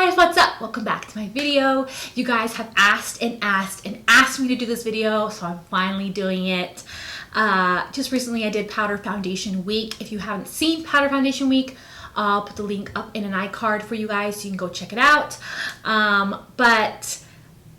guys, what's up? Welcome back to my video. You guys have asked and asked and asked me to do this video, so I'm finally doing it. Just recently I did Powder Foundation Week. If you haven't seen Powder Foundation Week, I'll put the link up in an iCard for you guys so you can go check it out. But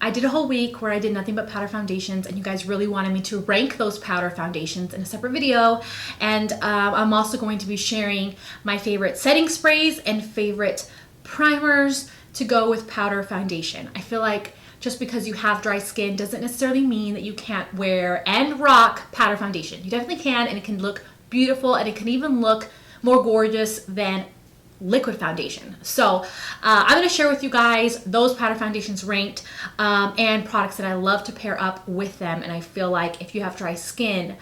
I did a whole week where I did nothing but powder foundations, and you guys really wanted me to rank those powder foundations in a separate video. And I'm also going to be sharing my favorite setting sprays and favorite primers to go with powder foundation. I feel like just because you have dry skin doesn't necessarily mean that you can't wear and rock powder foundation. You definitely can, and it can look beautiful, and it can even look more gorgeous than liquid foundation. So I'm going to share with you guys those powder foundations ranked and products that I love to pair up with them. And I feel like if you have dry skin,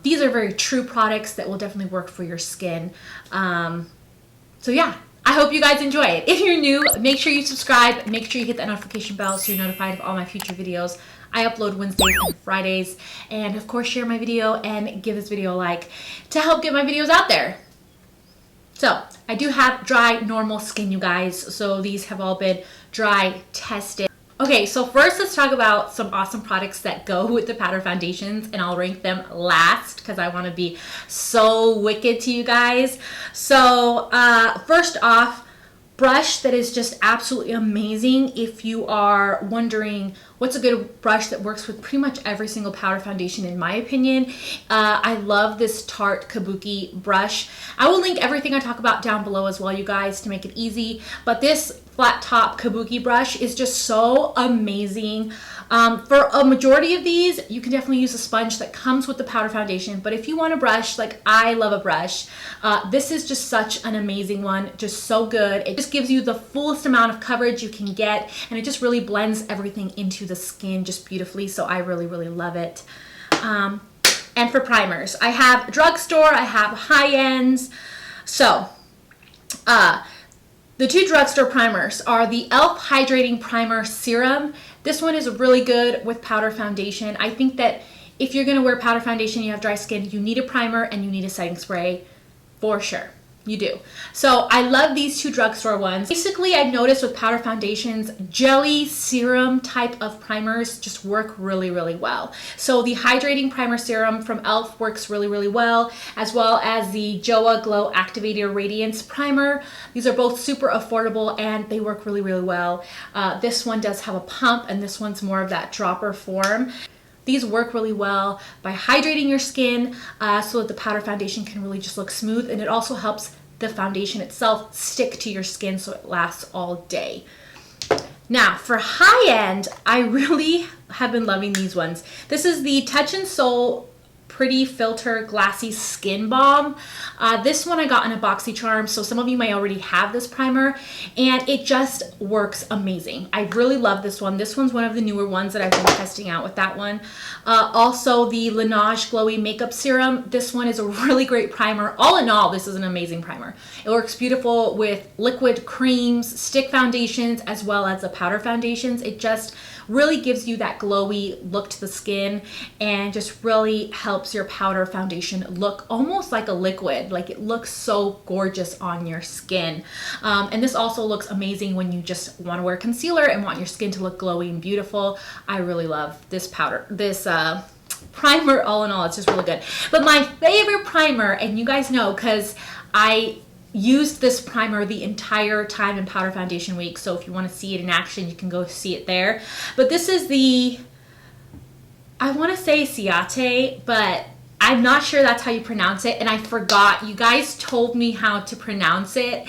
these are very true products that will definitely work for your skin. So yeah, I hope you guys enjoy it. If you're new, make sure you subscribe, make sure you hit that notification bell so you're notified of all my future videos. I upload Wednesdays and Fridays, and of course share my video and give this video a like to help get my videos out there. So I do have dry, normal skin, you guys. So these have all been dry tested. Okay, so first let's talk about some awesome products that go with the powder foundations, and I'll rank them last because I want to be so wicked to you guys. So first off, brush that is just absolutely amazing. If you are wondering what's a good brush that works with pretty much every single powder foundation, in my opinion, I love this Tarte Kabuki brush. I will link everything I talk about down below as well, you guys, to make it easy. But this flat top Kabuki brush is just so amazing. For a majority of these, you can definitely use a sponge that comes with the powder foundation. But if you want a brush, like I love a brush, this is just such an amazing one, just so good. It just gives you the fullest amount of coverage you can get, and it just really blends everything into the skin just beautifully. So I really, really love it. And for primers, I have drugstore, I have high ends. So the two drugstore primers are the e.l.f. Hydrating Primer Serum. This one is really good with powder foundation. I think that if you're gonna wear powder foundation, you have dry skin, you need a primer and you need a setting spray for sure. You do. So I love these two drugstore ones. Basically, I've noticed with powder foundations, jelly serum type of primers just work really, really well. So the Hydrating Primer Serum from e.l.f. works really, really well as the JOAH Glow Activator Radiance Primer. These are both super affordable and they work really, really well. This one does have a pump, and this one's more of that dropper form. These work really well by hydrating your skin so that the powder foundation can really just look smooth, and it also helps the foundation itself stick to your skin so it lasts all day. Now for high end, I really have been loving these ones. This is the Touch in Sol Pretty Filter Glassy Skin Balm. This one I got in a BoxyCharm, so some of you may already have this primer, and it just works amazing. I really love this one. This one's one of the newer ones that I've been testing out with that one. Also the Laneige Glowy Makeup Serum. This one is a really great primer. All in all, this is an amazing primer. It works beautiful with liquid creams, stick foundations, as well as the powder foundations. It just really gives you that glowy look to the skin and just really helps your powder foundation look almost like a liquid. Like, it looks so gorgeous on your skin. And this also looks amazing when you just want to wear concealer and want your skin to look glowy and beautiful. I really love this powder, this primer. All in all, it's just really good. But my favorite primer, and you guys know because I used this primer the entire time in Powder Foundation Week, so if you want to see it in action, you can go see it there. But this is the, I want to say Ciate, but I'm not sure that's how you pronounce it, and I forgot. You guys told me how to pronounce it,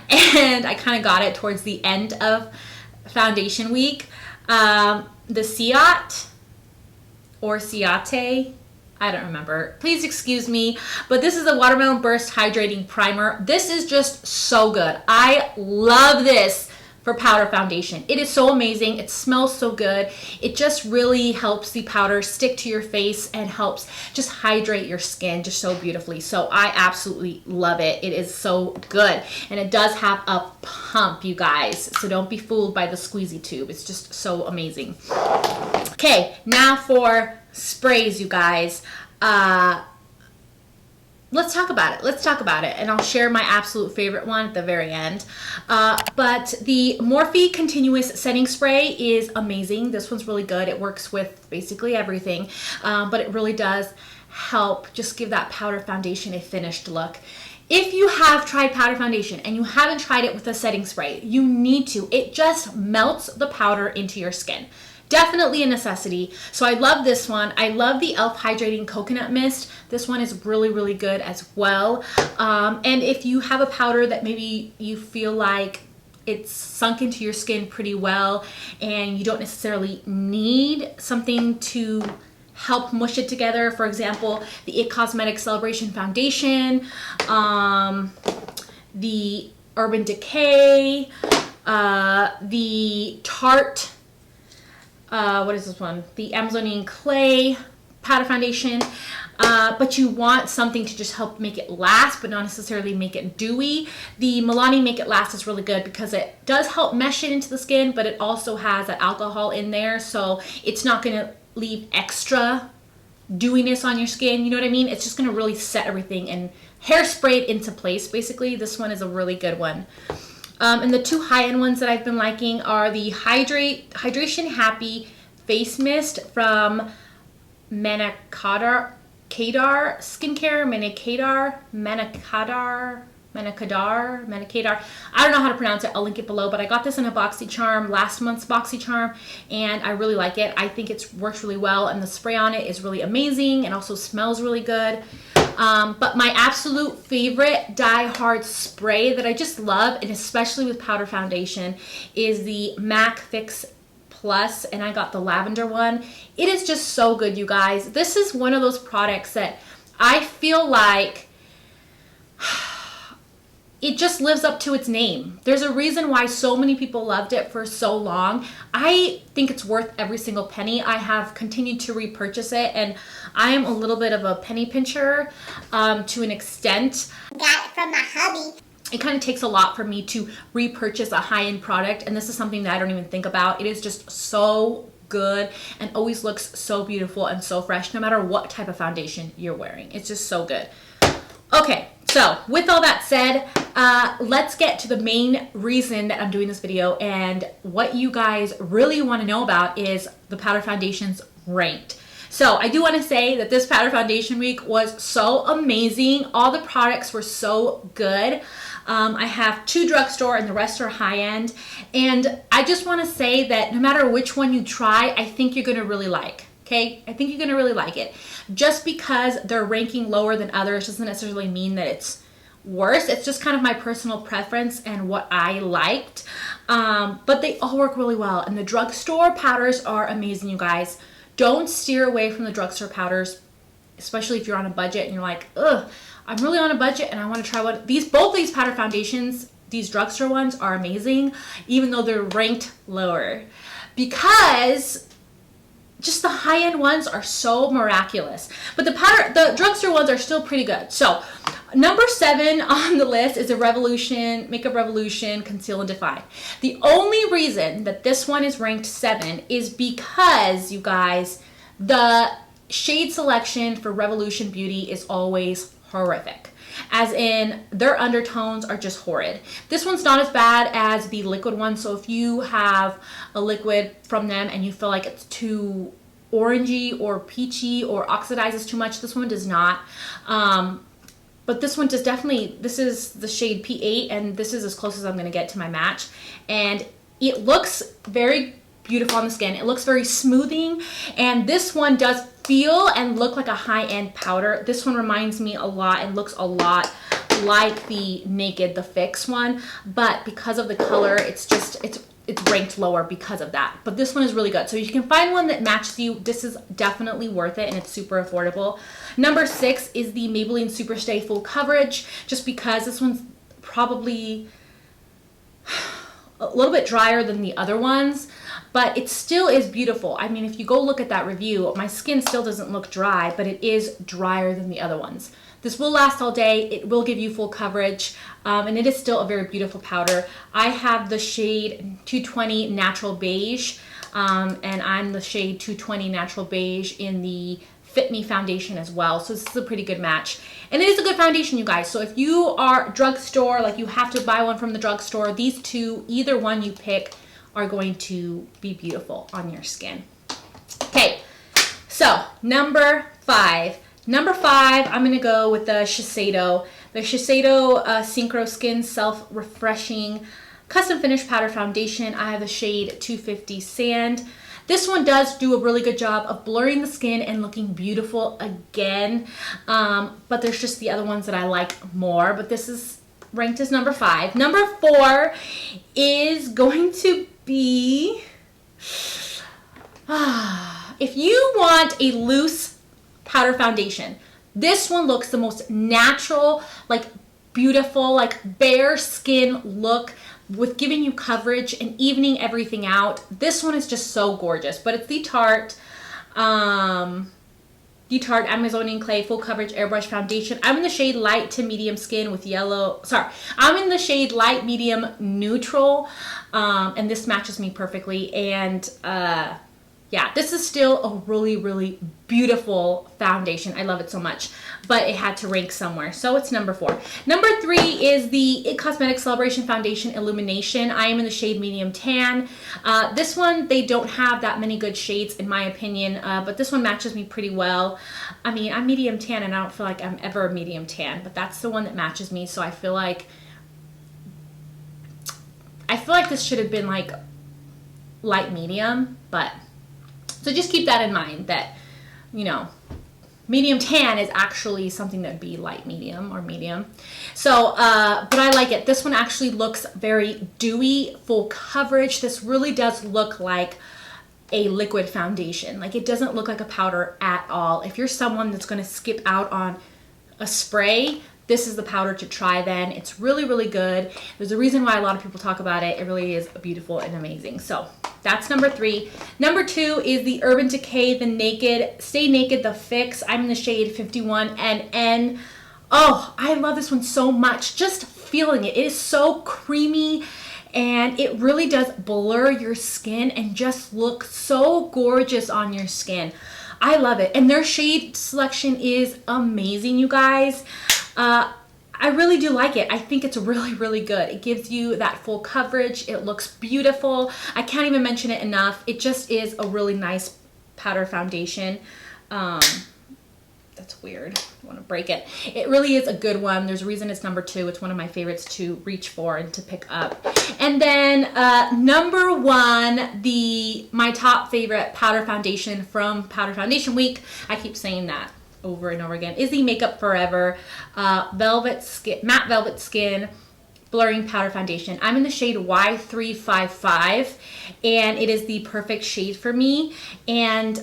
and I kind of got it towards the end of Foundation Week. The Ciate or Ciate, I don't remember. Please excuse me, but this is a Watermelon Burst Hydrating Primer. This is just so good. I love this for powder foundation. It is so amazing. It smells so good. It just really helps the powder stick to your face and helps just hydrate your skin just so beautifully. So I absolutely love it. It is so good. And it does have a pump, you guys. So don't be fooled by the squeezy tube. It's just so amazing. Okay, now for sprays, you guys. let's talk about it. Let's talk about it. And I'll share my absolute favorite one at the very end. But the Morphe Continuous Setting Spray is amazing. This one's really good. It works with basically everything, but it really does help just give that powder foundation a finished look. If you have tried powder foundation and you haven't tried it with a setting spray, you need to. It just melts the powder into your skin. Definitely a necessity. So I love this one. I love the e.l.f. Hydrating Coconut Mist. This one is really, really good as well. And if you have a powder that maybe you feel like it's sunk into your skin pretty well and you don't necessarily need something to help mush it together, for example, the IT Cosmetics Celebration Foundation, the Urban Decay, the Tarte, what is this one? The Amazonian Clay powder foundation, but you want something to just help make it last, but not necessarily make it dewy. The Milani Make It Last is really good because it does help mesh it into the skin, but it also has that alcohol in there, so it's not going to leave extra dewiness on your skin. You know what I mean? It's just going to really set everything and hairspray it into place. Basically, this one is a really good one. And the two high-end ones that I've been liking are the Hydration Happy Face Mist from Manna Skincare. I don't know how to pronounce it. I'll link it below, but I got this in a BoxyCharm, last month's BoxyCharm, and I really like it. I think it works really well, and the spray on it is really amazing and also smells really good. But my absolute favorite die-hard spray that I just love, and especially with powder foundation, is the MAC Fix Plus, and I got the lavender one. It is just so good, you guys. This is one of those products that I feel like it just lives up to its name. There's a reason why so many people loved it for so long. I think it's worth every single penny. I have continued to repurchase it, and I am a little bit of a penny pincher to an extent. Got it from my hubby. It kind of takes a lot for me to repurchase a high-end product, and this is something that I don't even think about. It is just so good and always looks so beautiful and so fresh, no matter what type of foundation you're wearing. It's just so good. Okay, so with all that said, let's get to the main reason that I'm doing this video, and what you guys really want to know about is the powder foundations ranked. So I do want to say that this powder foundation week was so amazing. All the products were so good. I have 2 drugstore and the rest are high-end, and I just want to say that no matter which one you try, I think you're going to really like. Okay, I think you're going to really like it. Just because they're ranking lower than others doesn't necessarily mean that it's worse. It's just kind of my personal preference and what I liked. But they all work really well, and the drugstore powders are amazing, you guys. Don't steer away from the drugstore powders, especially if you're on a budget and you're like, ugh, I'm really on a budget and I want to try one. Both these powder foundations, these drugstore ones, are amazing, even though they're ranked lower, because just the high-end ones are so miraculous. But the drugstore ones are still pretty good. So number 7 on the list is the Makeup Revolution Conceal and Define. The only reason that this one is ranked 7 is because, you guys, the shade selection for Revolution Beauty is always horrific. As in, their undertones are just horrid. This one's not as bad as the liquid one, so if you have a liquid from them and you feel like it's too orangey or peachy or oxidizes too much, this one does not. But this one does definitely, this is the shade P8, and this is as close as I'm going to get to my match. And it looks very beautiful on the skin. It looks very smoothing, and this one does feel and look like a high-end powder. This one reminds me a lot and looks a lot like the Naked, the Fix one, but because of the color, it's ranked lower because of that. But this one is really good. So if you can find one that matches you, this is definitely worth it, and it's super affordable. Number 6 is the Maybelline Superstay Full Coverage, just because this one's probably a little bit drier than the other ones, but it still is beautiful. I mean, if you go look at that review, my skin still doesn't look dry, but it is drier than the other ones. This will last all day. It will give you full coverage, and it is still a very beautiful powder. I have the shade 220 Natural Beige, and I'm the shade 220 Natural Beige in the Fit Me foundation as well. So this is a pretty good match. And it is a good foundation, you guys. So if you are drugstore, like you have to buy one from the drugstore, these two, either one you pick, are going to be beautiful on your skin. Okay, so number 5. Number 5, I'm going to go with the Shiseido. The Shiseido Synchro Skin Self-Refreshing Custom Finish Powder Foundation. I have the shade 250 Sand. This one does do a really good job of blurring the skin and looking beautiful again. But there's just the other ones that I like more. But this is ranked as number 5. Number 4 is going to be... if you want a loose powder foundation, this one looks the most natural, like beautiful, like bare skin look with giving you coverage and evening everything out. This one is just so gorgeous, but it's the Tarte Amazonian Clay Full Coverage Airbrush Foundation. I'm in the shade light to medium skin with yellow. Sorry, I'm in the shade light, medium, neutral, and this matches me perfectly. And yeah, this is still a really, really beautiful foundation. I love it so much, but it had to rank somewhere, so it's number 4. Number 3 is the IT Cosmetics Celebration Foundation Illumination. I am in the shade medium tan. This one, they don't have that many good shades in my opinion, but this one matches me pretty well. I mean, I'm medium tan and I don't feel like I'm ever medium tan, but that's the one that matches me, so I feel like this should have been like light medium, but so just keep that in mind that, you know, medium tan is actually something that would be light medium or medium. So, but I like it. This one actually looks very dewy, full coverage. This really does look like a liquid foundation. Like it doesn't look like a powder at all. If you're someone that's going to skip out on a spray, this is the powder to try then. It's really, really good. There's a reason why a lot of people talk about it. It really is beautiful and amazing. So that's number 3. Number 2 is the Urban Decay, the Naked, Stay Naked, the Fix. I'm in the shade 51 NN. Oh, I love this one so much. Just feeling it. It is so creamy and it really does blur your skin and just look so gorgeous on your skin. I love it. And their shade selection is amazing, you guys. I really do like it. I think it's really, really good. It gives you that full coverage. It looks beautiful. I can't even mention it enough. It just is a really nice powder foundation. That's weird. I want to break it. It really is a good one. There's a reason it's number 2. It's one of my favorites to reach for and to pick up. And then number 1, my top favorite powder foundation from Powder Foundation Week. I keep saying that over and over again, is the Makeup Forever matte velvet skin blurring powder foundation. I'm in the shade Y355 and it is the perfect shade for me, and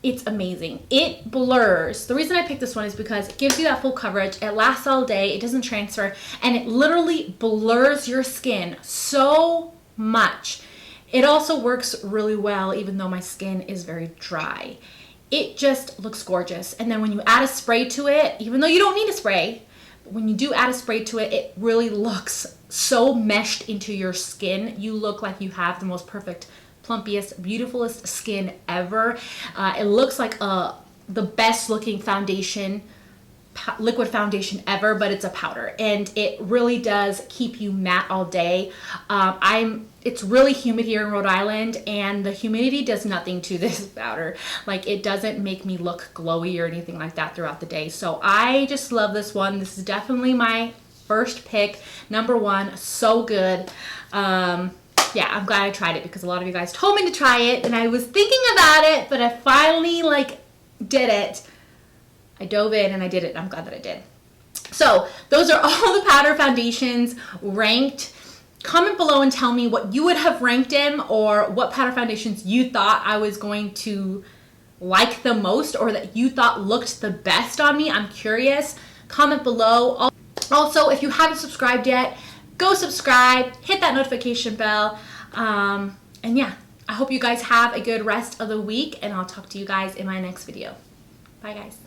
it's amazing. It blurs. The reason I picked this one is because it gives you that full coverage. It lasts all day. It doesn't transfer, and it literally blurs your skin so much. It also works really well even though my skin is very dry. It just looks gorgeous. And then when you add a spray to it, even though you don't need a spray, but when you do add a spray to it, it really looks so meshed into your skin. You look like you have the most perfect, plumpiest, beautifulest skin ever. It looks like the best looking foundation, liquid foundation ever, but it's a powder, and it really does keep you matte all day. It's really humid here in Rhode Island, and the humidity does nothing to this powder. Like, it doesn't make me look glowy or anything like that throughout the day. So I just love this one. This is definitely my first pick, number 1. So good. Yeah, I'm glad I tried it because a lot of you guys told me to try it, and I was thinking about it, but I finally did it. I dove in and I did it. I'm glad that I did. So those are all the powder foundations ranked. Comment below and tell me what you would have ranked them, or what powder foundations you thought I was going to like the most, or that you thought looked the best on me. I'm curious. Comment below. Also, if you haven't subscribed yet, go subscribe, hit that notification bell. And yeah, I hope you guys have a good rest of the week, and I'll talk to you guys in my next video. Bye guys.